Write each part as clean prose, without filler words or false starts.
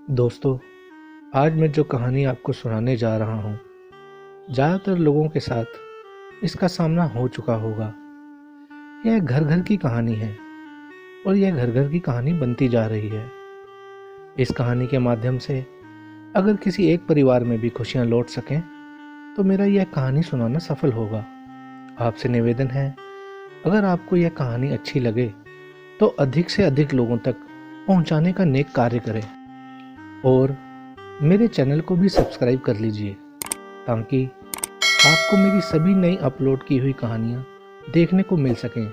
दोस्तों, आज मैं जो कहानी आपको सुनाने जा रहा हूँ, ज़्यादातर लोगों के साथ इसका सामना हो चुका होगा। यह घर घर की कहानी है और यह घर घर की कहानी बनती जा रही है। इस कहानी के माध्यम से अगर किसी एक परिवार में भी खुशियाँ लौट सकें, तो मेरा यह कहानी सुनाना सफल होगा। आपसे निवेदन है, अगर आपको यह कहानी अच्छी लगे तो अधिक से अधिक लोगों तक पहुँचाने का नेक कार्य करें और मेरे चैनल को भी सब्सक्राइब कर लीजिए, ताकि आपको मेरी सभी नई अपलोड की हुई कहानियाँ देखने को मिल सकें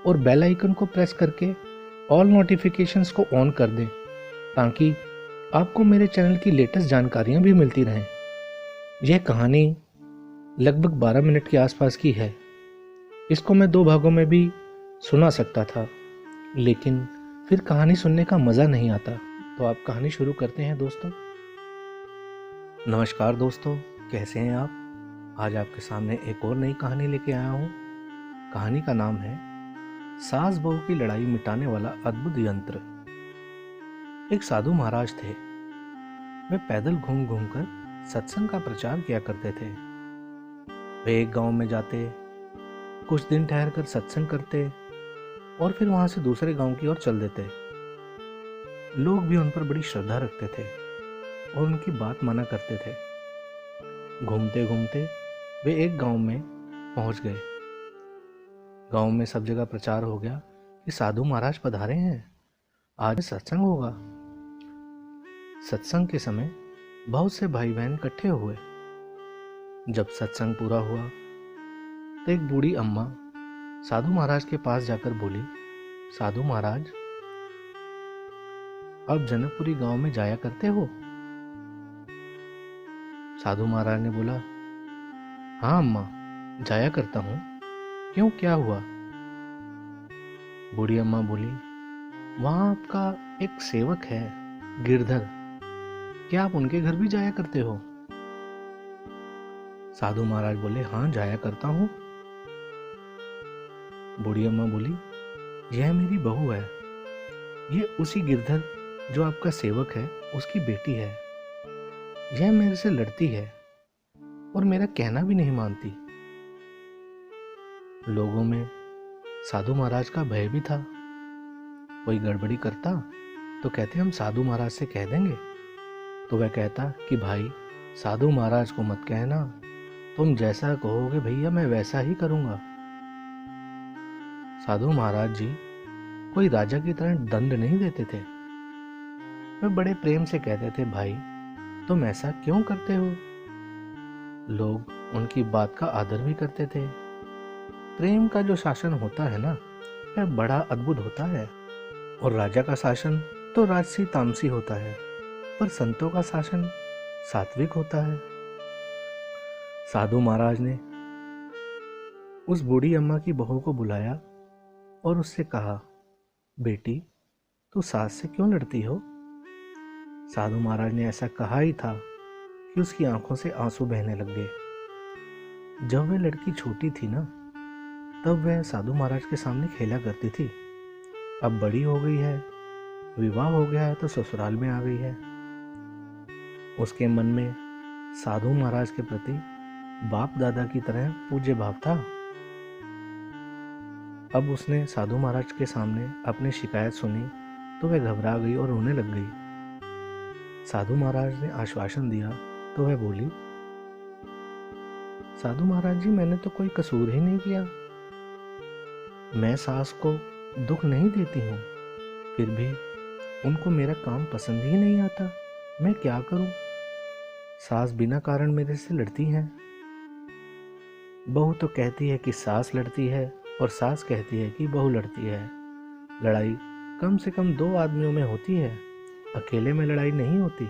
और बेल आइकन को प्रेस करके ऑल नोटिफिकेशंस को ऑन कर दें, ताकि आपको मेरे चैनल की लेटेस्ट जानकारियाँ भी मिलती रहें। यह कहानी लगभग 12 मिनट के आसपास की है। इसको मैं 2 भागों में भी सुना सकता था, लेकिन फिर कहानी सुनने का मज़ा नहीं आता। तो आप कहानी शुरू करते हैं दोस्तों। नमस्कार दोस्तों, कैसे हैं आप? आज आपके सामने एक और नई कहानी लेके आया हूँ। कहानी का नाम है सास बहू की लड़ाई मिटाने वाला अद्भुत यंत्र। एक साधु महाराज थे। वे पैदल घूम घूम कर सत्संग का प्रचार किया करते थे। वे एक गांव में जाते, कुछ दिन ठहर कर सत्संग करते और फिर वहां से दूसरे गांव की ओर चल देते। लोग भी उन पर बड़ी श्रद्धा रखते थे और उनकी बात माना करते थे। घूमते घूमते वे एक गांव में पहुंच गए। गांव में सब जगह प्रचार हो गया कि साधु महाराज पधारे हैं, आज सत्संग होगा। सत्संग के समय बहुत से भाई बहन इकट्ठे हुए। जब सत्संग पूरा हुआ तो एक बूढ़ी अम्मा साधु महाराज के पास जाकर बोली, साधु महाराज, आप जनकपुरी गांव में जाया करते हो? साधु महाराज ने बोला, हाँ अम्मा, जाया करता हूँ। क्यों, क्या हुआ? बूढ़ी अम्मा बोली, वहां आपका एक सेवक है, गिरधर, क्या आप उनके घर भी जाया करते हो? साधु महाराज बोले, हाँ जाया करता हूँ। बूढ़ी अम्मा बोली, यह मेरी बहू है, ये उसी गिरधर जो आपका सेवक है उसकी बेटी है। यह मेरे से लड़ती है और मेरा कहना भी नहीं मानती। लोगों में साधु महाराज का भय भी था। कोई गड़बड़ी करता तो कहते हम साधु महाराज से कह देंगे, तो वह कहता कि भाई साधु महाराज को मत कहना, तुम जैसा कहोगे भैया मैं वैसा ही करूंगा। साधु महाराज जी कोई राजा की तरह दंड नहीं देते थे। वे बड़े प्रेम से कहते थे, भाई तुम ऐसा क्यों करते हो? लोग उनकी बात का आदर भी करते थे। प्रेम का जो शासन होता है ना, वह बड़ा अद्भुत होता है। और राजा का शासन तो राजसी तामसी होता है, पर संतों का शासन सात्विक होता है। साधु महाराज ने उस बूढ़ी अम्मा की बहू को बुलाया और उससे कहा, बेटी तू सास से क्यों लड़ती हो? साधु महाराज ने ऐसा कहा ही था कि उसकी आंखों से आंसू बहने लग गए। जब वह लड़की छोटी थी ना, तब वह साधु महाराज के सामने खेला करती थी। अब बड़ी हो गई है, विवाह हो गया है तो ससुराल में आ गई है। उसके मन में साधु महाराज के प्रति बाप दादा की तरह पूज्य भाव था। अब उसने साधु महाराज के सामने अपनी शिकायत सुनी तो वह घबरा गई और रोने लग गई। साधु महाराज ने आश्वासन दिया तो वह बोली, साधु महाराज जी, मैंने तो कोई कसूर ही नहीं किया। मैं सास को दुख नहीं देती हूँ, फिर भी उनको मेरा काम पसंद ही नहीं आता। मैं क्या करूं? सास बिना कारण मेरे से लड़ती हैं। बहू तो कहती है कि सास लड़ती है और सास कहती है कि बहू लड़ती है। लड़ाई कम से कम 2 आदमियों में होती है, अकेले में लड़ाई नहीं होती।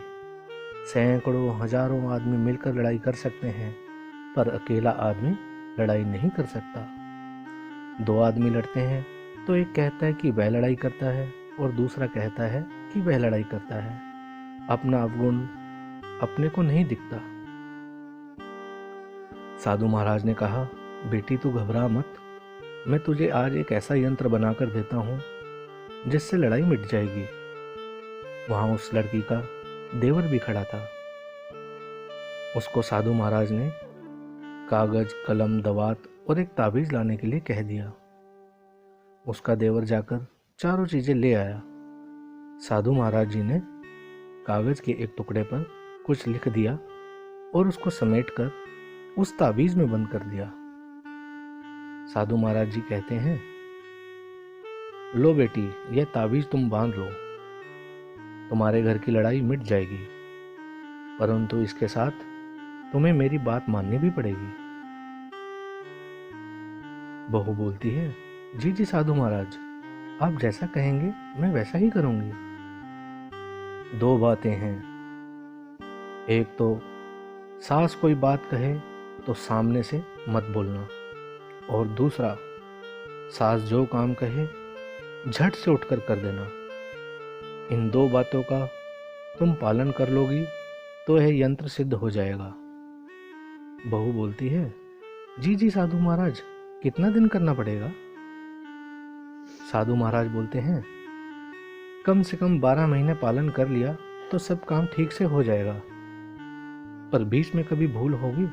सैकड़ों हजारों आदमी मिलकर लड़ाई कर सकते हैं, पर अकेला आदमी लड़ाई नहीं कर सकता। 2 आदमी लड़ते हैं तो एक कहता है कि वह लड़ाई करता है और दूसरा कहता है कि वह लड़ाई करता है। अपना अवगुण अपने को नहीं दिखता। साधु महाराज ने कहा, बेटी तू घबरा मत, मैं तुझे आज एक ऐसा यंत्र बनाकर देता हूँ जिससे लड़ाई मिट जाएगी। वहां उस लड़की का देवर भी खड़ा था। उसको साधु महाराज ने कागज, कलम, दवात और एक ताबीज लाने के लिए कह दिया। उसका देवर जाकर चारों चीजें ले आया। साधु महाराज जी ने कागज के एक टुकड़े पर कुछ लिख दिया और उसको समेटकर उस ताबीज में बंद कर दिया। साधु महाराज जी कहते हैं, लो बेटी, यह ताबीज तुम बांध लो, तुम्हारे घर की लड़ाई मिट जाएगी, परंतु इसके साथ तुम्हें मेरी बात माननी भी पड़ेगी। बहू बोलती है, जी जी साधु महाराज, आप जैसा कहेंगे मैं वैसा ही करूंगी। दो बातें हैं, एक तो सास कोई बात कहे तो सामने से मत बोलना, और दूसरा सास जो काम कहे झट से उठकर कर देना। इन दो बातों का तुम पालन कर लोगी तो यह यंत्र सिद्ध हो जाएगा। बहू बोलती है, जी जी साधु महाराज, कितना दिन करना पड़ेगा? साधु महाराज बोलते हैं, कम से कम 12 महीने पालन कर लिया तो सब काम ठीक से हो जाएगा, पर बीच में कभी भूल होगी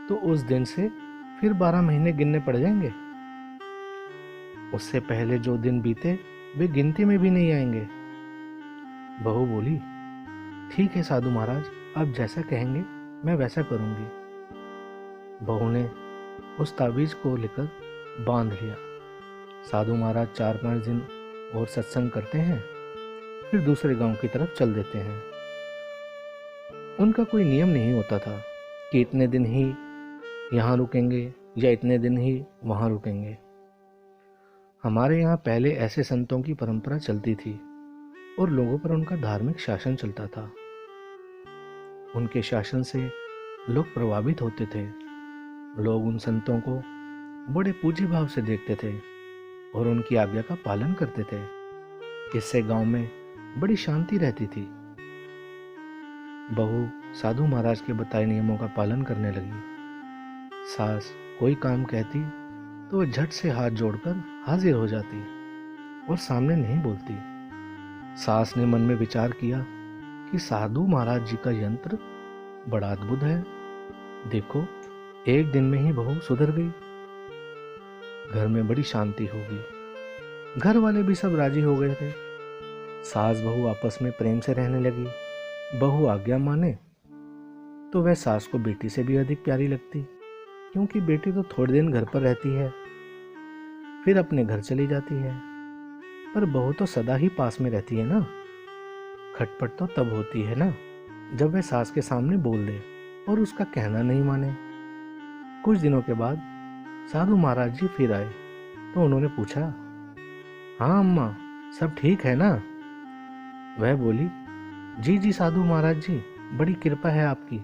तो उस दिन से फिर 12 महीने गिनने पड़ जाएंगे। उससे पहले जो दिन बीते वे गिनती में भी नहीं आएंगे। बहू बोली, ठीक है साधु महाराज, आप जैसा कहेंगे मैं वैसा करूंगी। बहू ने उस ताबीज को लेकर बांध लिया। साधु महाराज 4-5 दिन और सत्संग करते हैं, फिर दूसरे गांव की तरफ चल देते हैं। उनका कोई नियम नहीं होता था कि इतने दिन ही यहाँ रुकेंगे या इतने दिन ही वहाँ रुकेंगे। हमारे यहाँ पहले ऐसे संतों की परंपरा चलती थी और लोगों पर उनका धार्मिक शासन चलता था। उनके शासन से लोग प्रभावित होते थे। लोग उन संतों को बड़े पूज्य भाव से देखते थे और उनकी आज्ञा का पालन करते थे। इससे गांव में बड़ी शांति रहती थी। बहू साधु महाराज के बताए नियमों का पालन करने लगी। सास कोई काम कहती तो वह झट से हाथ जोड़कर हाजिर हो जाती और सामने नहीं बोलती। सास ने मन में विचार किया कि साधु महाराज जी का यंत्र बड़ा अद्भुत है। देखो, एक दिन में ही बहू सुधर गई, घर में बड़ी शांति होगी। घर वाले भी सब राजी हो गए थे। सास बहू आपस में प्रेम से रहने लगी। बहू आज्ञा माने तो वह सास को बेटी से भी अधिक प्यारी लगती, क्योंकि बेटी तो थोड़े दिन घर पर रहती है, फिर अपने घर चली जाती है। पर बहू तो सदा ही पास में रहती है ना। खटपट तो तब होती है ना जब वह सास के सामने बोल दे और उसका कहना नहीं माने। कुछ दिनों के बाद साधु महाराज जी फिर आए तो उन्होंने पूछा, हाँ अम्मा, सब ठीक है ना? वह बोली, जी जी साधु महाराज जी, बड़ी कृपा है आपकी,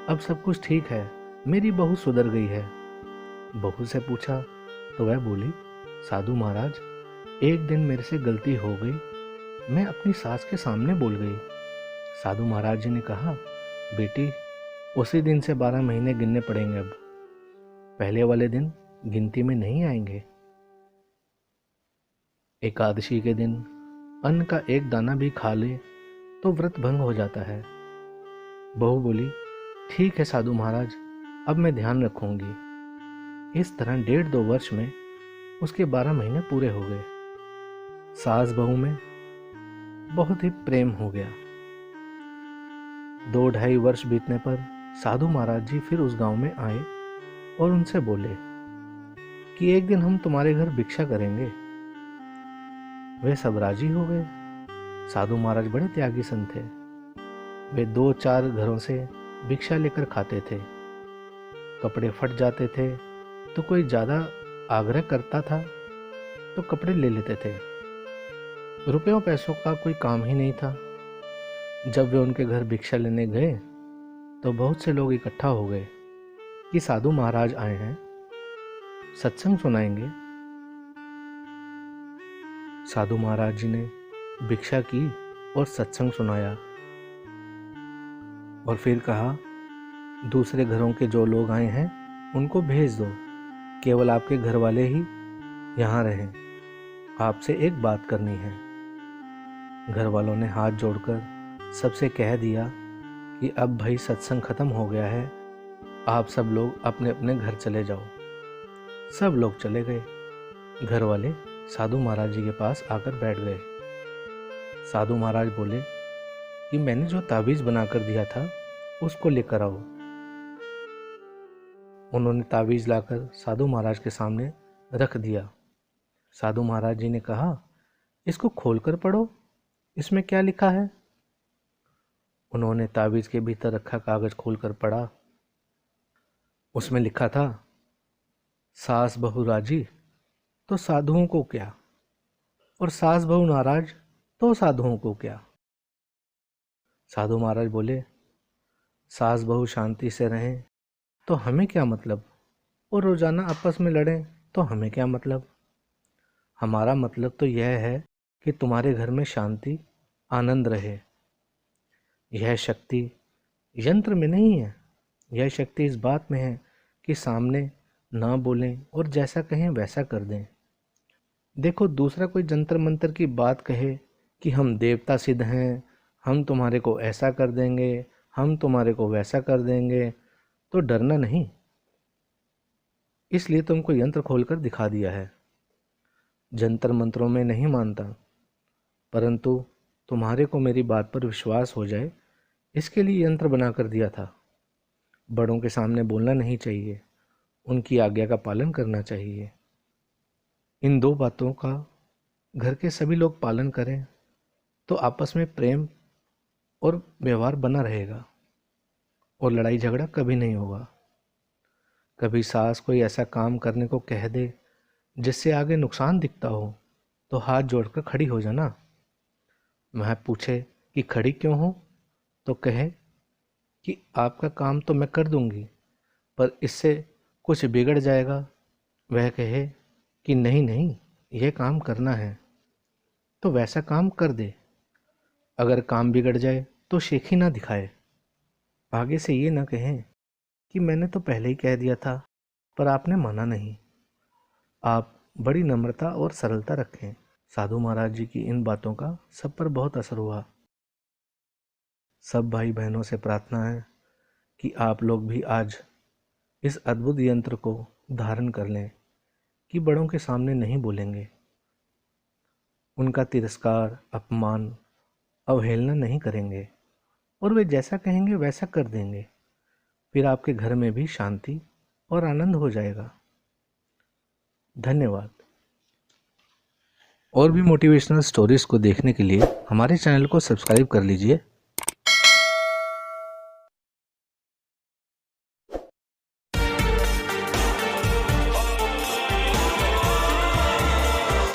अब सब कुछ ठीक है, मेरी बहू सुधर गई है। बहू से पूछा तो वह बोली, साधु महाराज, एक दिन मेरे से गलती हो गई, मैं अपनी सास के सामने बोल गई। साधु महाराज जी ने कहा, बेटी, उसी दिन से 12 महीने गिनने पड़ेंगे। अब पहले वाले दिन गिनती में नहीं आएंगे। एकादशी के दिन अन्न का एक दाना भी खा ले तो व्रत भंग हो जाता है। बहू बोली, ठीक है साधु महाराज, अब मैं ध्यान रखूंगी। इस तरह 1.5-2 वर्ष में उसके 12 महीने पूरे हो गए। सास बहू में बहुत ही प्रेम हो गया। 2-2.5 वर्ष बीतने पर साधु महाराज जी फिर उस गांव में आए और उनसे बोले कि एक दिन हम तुम्हारे घर भिक्षा करेंगे। वे सब राजी हो गए। साधु महाराज बड़े त्यागी संत थे। वे 2-4 घरों से भिक्षा लेकर खाते थे। कपड़े फट जाते थे तो कोई ज़्यादा आग्रह करता था तो कपड़े ले लेते थे। रुपयों पैसों का कोई काम ही नहीं था। जब वे उनके घर भिक्षा लेने गए तो बहुत से लोग इकट्ठा हो गए कि साधु महाराज आए हैं, सत्संग सुनाएंगे। साधु महाराज जी ने भिक्षा की और सत्संग सुनाया और फिर कहा, दूसरे घरों के जो लोग आए हैं उनको भेज दो, केवल आपके घर वाले ही यहाँ रहें, आपसे एक बात करनी है। घर वालों ने हाथ जोड़कर सबसे कह दिया कि अब भाई सत्संग खत्म हो गया है, आप सब लोग अपने अपने घर चले जाओ। सब लोग चले गए। घर वाले साधु महाराज जी के पास आकर बैठ गए। साधु महाराज बोले कि मैंने जो ताबीज बनाकर दिया था उसको लेकर आओ। उन्होंने ताबीज लाकर साधु महाराज के सामने रख दिया। साधु महाराज जी ने कहा, इसको खोलकर पढ़ो, इसमें क्या लिखा है। उन्होंने ताबीज के भीतर रखा कागज खोलकर पढ़ा। उसमें लिखा था, सास बहू राजी तो साधुओं को क्या, और सास बहू नाराज तो साधुओं को क्या। साधु महाराज बोले, सास बहू शांति से रहें तो हमें क्या मतलब, और रोजाना आपस में लड़ें तो हमें क्या मतलब। हमारा मतलब तो यह है कि तुम्हारे घर में शांति आनंद रहे। यह शक्ति यंत्र में नहीं है, यह शक्ति इस बात में है कि सामने ना बोलें और जैसा कहें वैसा कर दें। देखो, दूसरा कोई जंतर मंतर की बात कहे कि हम देवता सिद्ध हैं, हम तुम्हारे को ऐसा कर देंगे, हम तुम्हारे को वैसा कर देंगे, तो डरना नहीं। इसलिए तुमको यंत्र खोलकर दिखा दिया है। जंतर मंत्रों में नहीं मानता, परंतु तुम्हारे को मेरी बात पर विश्वास हो जाए इसके लिए यंत्र बनाकर दिया था। बड़ों के सामने बोलना नहीं चाहिए, उनकी आज्ञा का पालन करना चाहिए। इन दो बातों का घर के सभी लोग पालन करें तो आपस में प्रेम और व्यवहार बना रहेगा और लड़ाई झगड़ा कभी नहीं होगा। कभी सास कोई ऐसा काम करने को कह दे जिससे आगे नुकसान दिखता हो तो हाथ जोड़कर खड़ी हो जाना। वह पूछे कि खड़ी क्यों हो, तो कहे कि आपका काम तो मैं कर दूंगी, पर इससे कुछ बिगड़ जाएगा। वह कहे कि नहीं नहीं, यह काम करना है तो वैसा काम कर दे। अगर काम बिगड़ जाए तो शेखी ना दिखाए। आगे से ये ना कहें कि मैंने तो पहले ही कह दिया था पर आपने माना नहीं। आप बड़ी नम्रता और सरलता रखें। साधु महाराज जी की इन बातों का सब पर बहुत असर हुआ। सब भाई बहनों से प्रार्थना है कि आप लोग भी आज इस अद्भुत यंत्र को धारण कर लें कि बड़ों के सामने नहीं बोलेंगे, उनका तिरस्कार, अपमान, अवहेलना नहीं करेंगे और वे जैसा कहेंगे वैसा कर देंगे। फिर आपके घर में भी शांति और आनंद हो जाएगा। धन्यवाद। और भी मोटिवेशनल स्टोरीज को देखने के लिए हमारे चैनल को सब्सक्राइब कर लीजिए